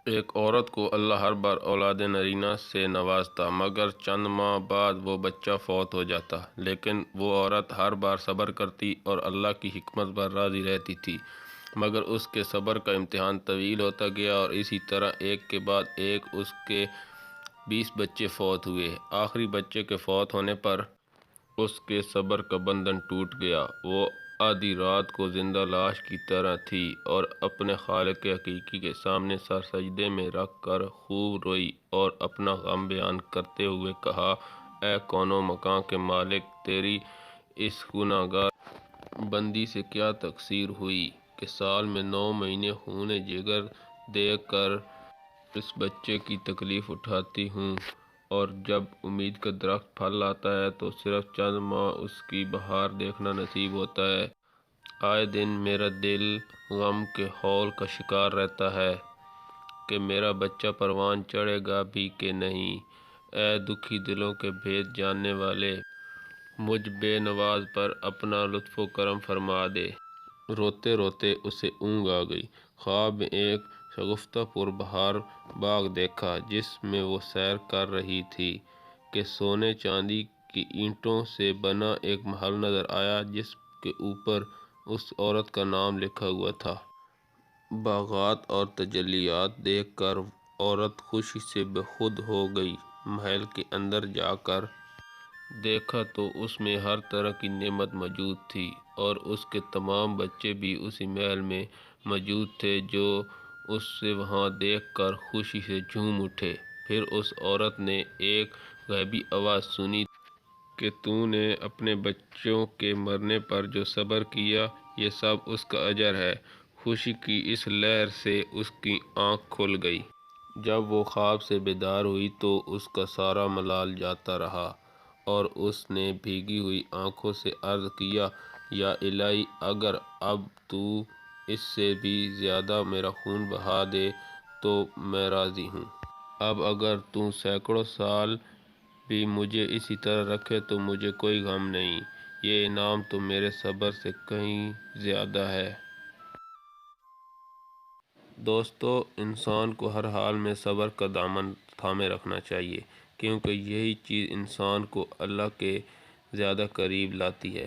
ایک عورت کو اللہ ہر بار اولاد نرینہ سے نوازتا، مگر چند ماہ بعد وہ بچہ فوت ہو جاتا۔ لیکن وہ عورت ہر بار صبر کرتی اور اللہ کی حکمت پر راضی رہتی تھی، مگر اس کے صبر کا امتحان طویل ہوتا گیا اور اسی طرح ایک کے بعد ایک اس کے 20 بچے فوت ہوئے۔ آخری بچے کے فوت ہونے پر اس کے صبر کا بندھن ٹوٹ گیا۔ وہ آدھی رات کو زندہ لاش کی طرح تھی اور اپنے خالق حقیقی کے سامنے سر سجدے میں رکھ کر خوب روئی اور اپنا غم بیان کرتے ہوئے کہا، اے کون و مکان کے مالک، تیری اس گناہگار بندی سے کیا تقصیر ہوئی کہ سال میں 9 مہینے خون جگر دے کر اس بچے کی تکلیف اٹھاتی ہوں، اور جب امید کا درخت پھل لاتا ہے تو صرف چند ماہ اس کی بہار دیکھنا نصیب ہوتا ہے۔ آئے دن میرا دل غم کے ہول کا شکار رہتا ہے کہ میرا بچہ پروان چڑھے گا بھی کہ نہیں۔ اے دکھی دلوں کے بھید جاننے والے، مجھ بے نواز پر اپنا لطف و کرم فرما دے۔ روتے روتے اسے اونگ آ گئی۔ خواب میں ایک شگفتہ پر بہار باغ دیکھا جس میں وہ سیر کر رہی تھی کہ سونے چاندی کی اینٹوں سے بنا ایک محل نظر آیا جس کے اوپر اس عورت کا نام لکھا ہوا تھا۔ باغات اور تجلیات دیکھ کر عورت خوشی سے بے خود ہو گئی۔ محل کے اندر جا کر دیکھا تو اس میں ہر طرح کی نعمت موجود تھی اور اس کے تمام بچے بھی اسی محل میں موجود تھے جو اسے وہاں دیکھ کر خوشی سے جھوم اٹھے۔ پھر اس عورت نے ایک غیبی آواز سنی کہ تو نے اپنے بچوں کے مرنے پر جو صبر کیا، یہ سب اس کا اجر ہے۔ خوشی کی اس لہر سے اس کی آنکھ کھل گئی۔ جب وہ خواب سے بیدار ہوئی تو اس کا سارا ملال جاتا رہا اور اس نے بھیگی ہوئی آنکھوں سے عرض کیا، یا الہی، اگر اب تو اس سے بھی زیادہ میرا خون بہا دے تو میں راضی ہوں۔ اب اگر تو سینکڑوں سال بھی مجھے اسی طرح رکھے تو مجھے کوئی غم نہیں۔ یہ انعام تو میرے صبر سے کہیں زیادہ ہے۔ دوستو، انسان کو ہر حال میں صبر کا دامن تھامے رکھنا چاہیے، کیونکہ یہی چیز انسان کو اللہ کے زیادہ قریب لاتی ہے۔